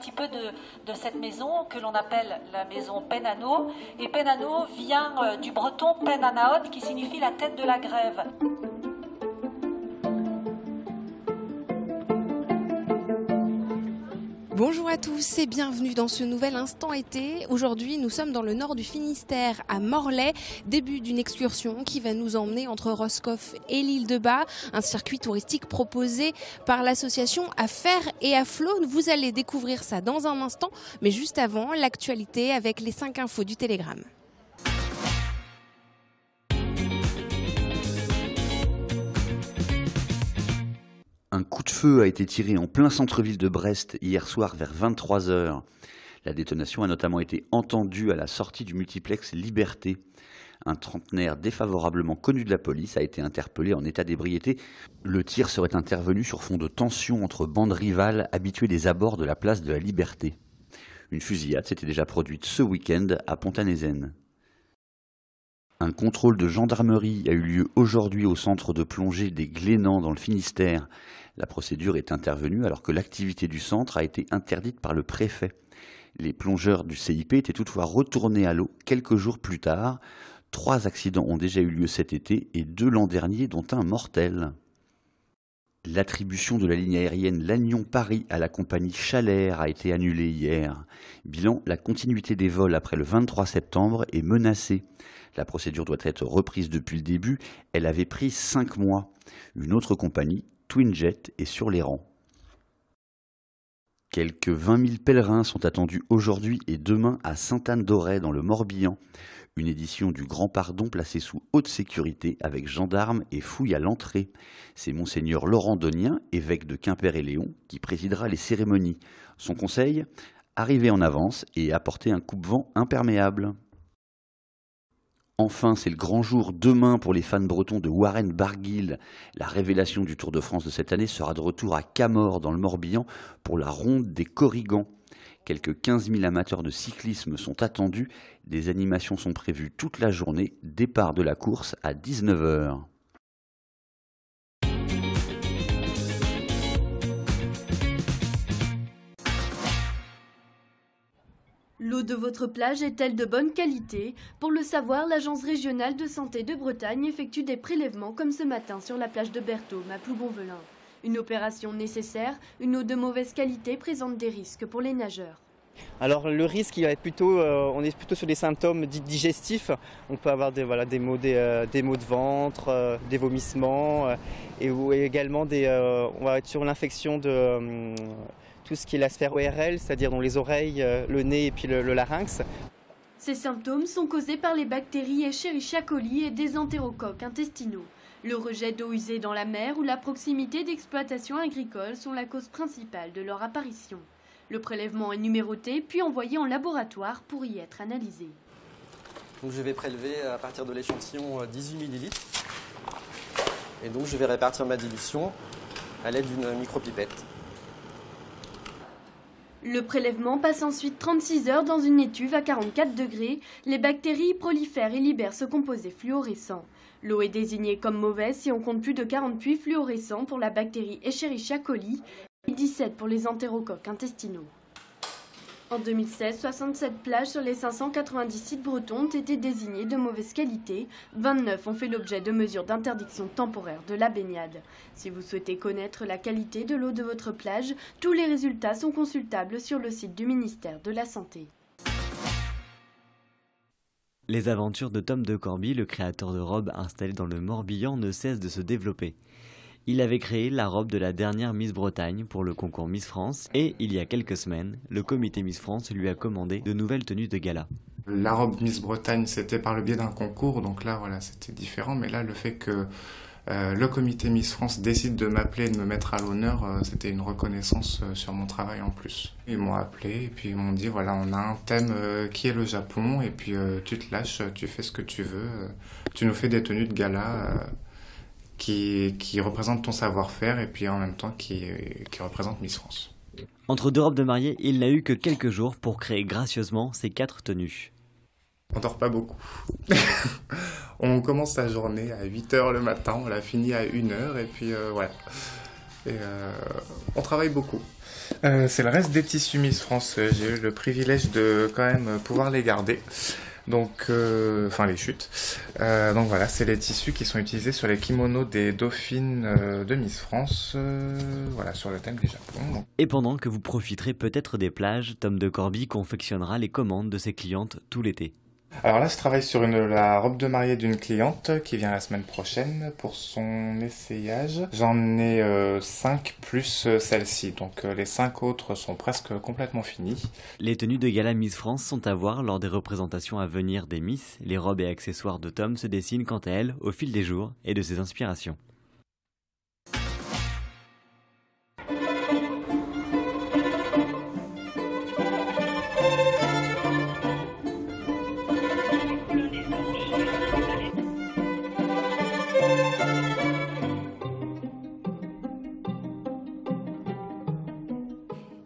petit peu de cette maison que l'on appelle la maison Penano. Et Penano vient du breton Penanaot qui signifie la tête de la grève. Bonjour à tous et bienvenue dans ce nouvel Instant été. Aujourd'hui, nous sommes dans le nord du Finistère, à Morlaix, début d'une excursion qui va nous emmener entre Roscoff et l'île de Bas, un circuit touristique proposé par l'association À Fer et à Flot. Vous allez découvrir ça dans un instant, mais juste avant, l'actualité avec les 5 infos du Télégramme. Un coup de feu a été tiré en plein centre-ville de Brest hier soir vers 23 h. La détonation a notamment été entendue à la sortie du multiplex Liberté. Un trentenaire défavorablement connu de la police a été interpellé en état d'ébriété. Le tir serait intervenu sur fond de tension entre bandes rivales habituées des abords de la place de la Liberté. Une fusillade s'était déjà produite ce week-end à Pont-à-Nézen. Un contrôle de gendarmerie a eu lieu aujourd'hui au centre de plongée des Glénans dans le Finistère. La procédure est intervenue alors que l'activité du centre a été interdite par le préfet. Les plongeurs du CIP étaient toutefois retournés à l'eau quelques jours plus tard. 3 accidents ont déjà eu lieu cet été et 2 l'an dernier, dont un mortel. L'attribution de la ligne aérienne Lannion-Paris à la compagnie Chalair a été annulée hier. Bilan, la continuité des vols après le 23 septembre est menacée. La procédure doit être reprise depuis le début. Elle avait pris 5 mois. Une autre compagnie, Twinjet, est sur les rangs. Quelques 20 000 pèlerins sont attendus aujourd'hui et demain à Sainte-Anne-d'Auray dans le Morbihan. Une édition du Grand Pardon placée sous haute sécurité avec gendarmes et fouilles à l'entrée. C'est Monseigneur Laurent Donien, évêque de Quimper-et-Léon, qui présidera les cérémonies. Son conseil, arriver en avance et apporter un coupe-vent imperméable. Enfin, c'est le grand jour demain pour les fans bretons de Warren Barguil. La révélation du Tour de France de cette année sera de retour à Camors dans le Morbihan pour la ronde des Corrigans. Quelques 15 000 amateurs de cyclisme sont attendus. Des animations sont prévues toute la journée. Départ de la course à 19 h. L'eau de votre plage est-elle de bonne qualité? Pour le savoir, l'Agence régionale de santé de Bretagne effectue des prélèvements comme ce matin sur la plage de Berthaume à Ploubon-Velin. Une opération nécessaire, une eau de mauvaise qualité présente des risques pour les nageurs. Alors le risque, il va être plutôt, on est plutôt sur des symptômes dits digestifs. On peut avoir des maux de ventre, des vomissements et également on va être sur l'infection de tout ce qui est la sphère ORL, c'est-à-dire dans les oreilles, le nez et puis le larynx. Ces symptômes sont causés par les bactéries Escherichia coli et des entérocoques intestinaux. Le rejet d'eau usée dans la mer ou la proximité d'exploitations agricoles sont la cause principale de leur apparition. Le prélèvement est numéroté puis envoyé en laboratoire pour y être analysé. Donc je vais prélever à partir de l'échantillon 18 ml. Et donc je vais répartir ma dilution à l'aide d'une micropipette. Le prélèvement passe ensuite 36 heures dans une étuve à 44 degrés. Les bactéries y prolifèrent et libèrent ce composé fluorescent. L'eau est désignée comme mauvaise si on compte plus de 40 puits fluorescents pour la bactérie Escherichia coli et 17 pour les entérocoques intestinaux. En 2016, 67 plages sur les 590 sites bretons ont été désignées de mauvaise qualité. 29 ont fait l'objet de mesures d'interdiction temporaire de la baignade. Si vous souhaitez connaître la qualité de l'eau de votre plage, tous les résultats sont consultables sur le site du ministère de la Santé. Les aventures de Tom de Corbie, le créateur de robes installé dans le Morbihan, ne cessent de se développer. Il avait créé la robe de la dernière Miss Bretagne pour le concours Miss France et, il y a quelques semaines, le comité Miss France lui a commandé de nouvelles tenues de gala. La robe Miss Bretagne, c'était par le biais d'un concours, donc là, voilà, c'était différent. Mais là, le fait que le comité Miss France décide de m'appeler et de me mettre à l'honneur, c'était une reconnaissance sur mon travail en plus. Ils m'ont appelé et puis ils m'ont dit, voilà, on a un thème qui est le Japon, et puis tu te lâches, tu fais ce que tu veux, tu nous fais des tenues de gala qui représentent ton savoir-faire et puis en même temps qui représentent Miss France. Entre deux robes de mariée, il n'a eu que quelques jours pour créer gracieusement ces 4 tenues. On dort pas beaucoup. On commence la journée à 8 h le matin, on la finit à 1 h et puis voilà. Et on travaille beaucoup. C'est le reste des tissus Miss France. J'ai eu le privilège de quand même pouvoir les garder. Donc, enfin les chutes. Donc voilà, c'est les tissus qui sont utilisés sur les kimonos des dauphines de Miss France, voilà, sur le thème du Japon. Donc. Et pendant que vous profiterez peut-être des plages, Tom de Corbie confectionnera les commandes de ses clientes tout l'été. Alors là, je travaille sur la robe de mariée d'une cliente qui vient la semaine prochaine pour son essayage. J'en ai 5 plus celle-ci, donc les 5 autres sont presque complètement finis. Les tenues de gala Miss France sont à voir lors des représentations à venir des Miss. Les robes et accessoires de Tom se dessinent quant à elles au fil des jours et de ses inspirations.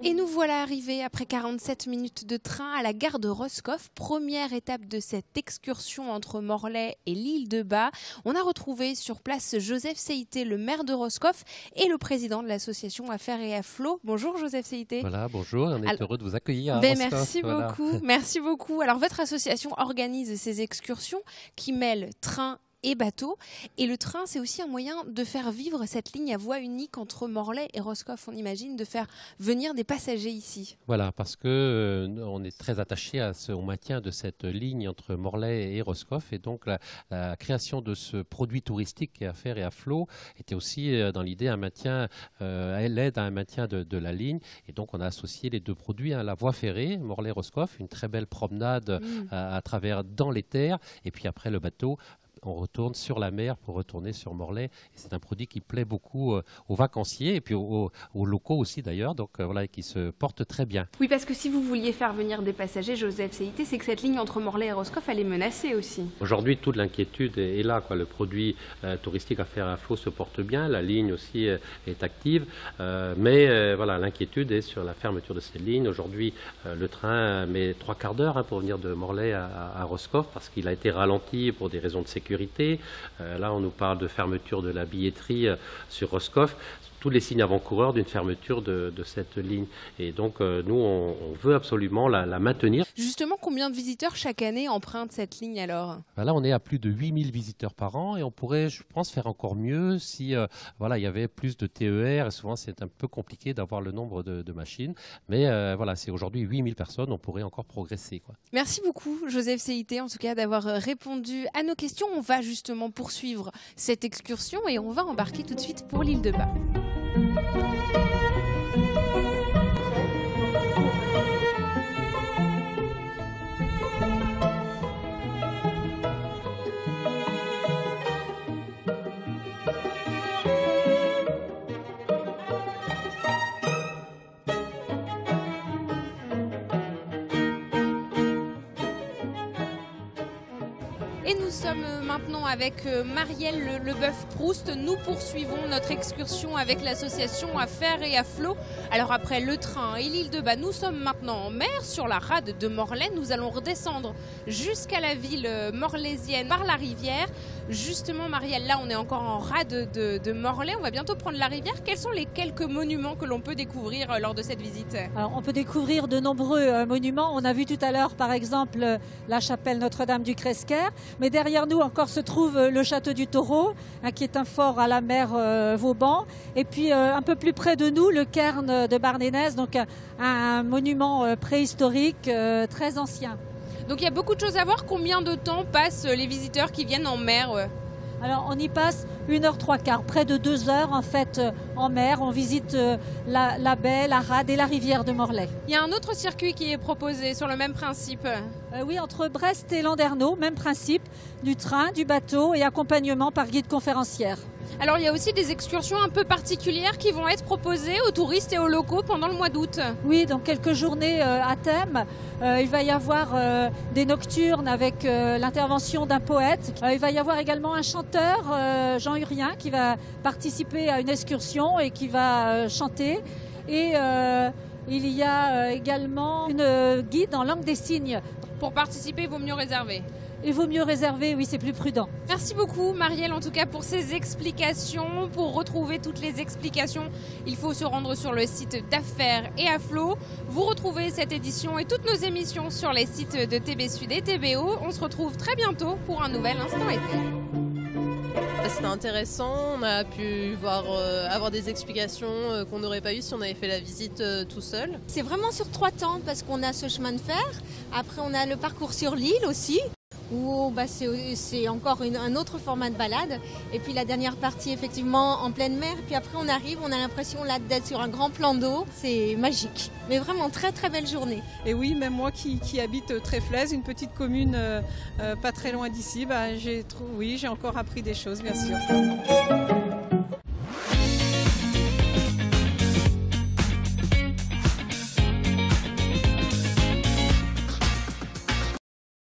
Et nous voilà arrivés après 47 minutes de train à la gare de Roscoff, première étape de cette excursion entre Morlaix et l'île de Bas. On a retrouvé sur place Joseph Seïté, le maire de Roscoff, et le président de l'association Affaires et à Flot. Bonjour Joseph Seïté. Voilà, bonjour, on est heureux de vous accueillir à Roscoff. Merci beaucoup, merci beaucoup. Alors votre association organise ces excursions qui mêlent train et bateau. Et le train, c'est aussi un moyen de faire vivre cette ligne à voie unique entre Morlaix et Roscoff, on imagine, de faire venir des passagers ici. Voilà, parce que on est très attaché au maintien de cette ligne entre Morlaix et Roscoff. Et donc, la création de ce produit touristique qui est Affaires et à Flot était aussi dans l'idée un maintien, elle aide à un maintien de la ligne. Et donc, on a associé les deux produits, la voie ferrée, Morlaix-Roscoff, une très belle promenade à travers dans les terres. Et puis après, le bateau. On retourne sur la mer pour retourner sur Morlaix. Et c'est un produit qui plaît beaucoup aux vacanciers et puis aux locaux aussi d'ailleurs, donc voilà, qui se porte très bien. Oui, parce que si vous vouliez faire venir des passagers, Joseph Seïté, c'est que cette ligne entre Morlaix et Roscoff, elle est menacée aussi. Aujourd'hui, toute l'inquiétude est là, quoi. Le produit touristique Affaires à Flot se porte bien, la ligne aussi est active, mais voilà, l'inquiétude est sur la fermeture de cette ligne. Aujourd'hui, le train met 3 quarts d'heure pour venir de Morlaix à Roscoff parce qu'il a été ralenti pour des raisons de sécurité. Là, on nous parle de fermeture de la billetterie sur Roscoff. Tous les signes avant-coureurs d'une fermeture de cette ligne. Et donc, nous, on veut absolument la maintenir. Justement, combien de visiteurs chaque année empruntent cette ligne alors ? Là, on est à plus de 8000 visiteurs par an et on pourrait, je pense, faire encore mieux si voilà, il y avait plus de TER. Et souvent, c'est un peu compliqué d'avoir le nombre de machines. Mais voilà, c'est aujourd'hui 8000 personnes, on pourrait encore progresser, quoi. Merci beaucoup, Joseph Seïté, en tout cas, d'avoir répondu à nos questions. On va justement poursuivre cette excursion et on va embarquer tout de suite pour l'île de Bas. Et nous sommes maintenant avec Marielle Leboeuf-Proust. Nous poursuivons notre excursion avec l'association Affaires et à Flot. Alors après le train et l'île de Bas, nous sommes maintenant en mer sur la rade de Morlaix. Nous allons redescendre jusqu'à la ville morlaisienne par la rivière. Justement, Marielle, là on est encore en rade de Morlaix. On va bientôt prendre la rivière. Quels sont les quelques monuments que l'on peut découvrir lors de cette visite ? Alors, on peut découvrir de nombreux monuments. On a vu tout à l'heure par exemple la chapelle Notre-Dame du Cresquer. Mais derrière nous encore se trouve le château du Taureau, qui est un fort à la mer Vauban. Et puis un peu plus près de nous, le cairn de Barnénez, donc un monument préhistorique très ancien. Donc il y a beaucoup de choses à voir. Combien de temps passent les visiteurs qui viennent en mer ? Alors on y passe 1h03, près de 2 heures en fait en mer. On visite la baie, la rade et la rivière de Morlaix. Il y a un autre circuit qui est proposé sur le même principe. Oui, entre Brest et Landerneau, même principe, du train, du bateau et accompagnement par guide conférencière. Alors il y a aussi des excursions un peu particulières qui vont être proposées aux touristes et aux locaux pendant le mois d'août. Oui, donc quelques journées à thème. Il va y avoir des nocturnes avec l'intervention d'un poète. Il va y avoir également un chanteur, Jean Urien, qui va participer à une excursion et qui va chanter. Et il y a également une guide en langue des signes Pour participer, il vaut mieux réserver. Il vaut mieux réserver, oui, c'est plus prudent. Merci beaucoup Marielle en tout cas pour ces explications. Pour retrouver toutes les explications, il faut se rendre sur le site d'Affaires et Aflo. Vous retrouvez cette édition et toutes nos émissions sur les sites de TB Sud et TBO. On se retrouve très bientôt pour un nouvel Instant été. C'était intéressant, on a pu avoir des explications qu'on n'aurait pas eues si on avait fait la visite tout seul. C'est vraiment sur 3 temps parce qu'on a ce chemin de fer, après on a le parcours sur l'île aussi, où c'est encore un autre format de balade. Et puis la dernière partie effectivement en pleine mer. Puis après on arrive, on a l'impression là d'être sur un grand plan d'eau. C'est magique. Mais vraiment très très belle journée. Et oui, même moi qui habite Tréflez, une petite commune pas très loin d'ici, j'ai encore appris des choses bien sûr.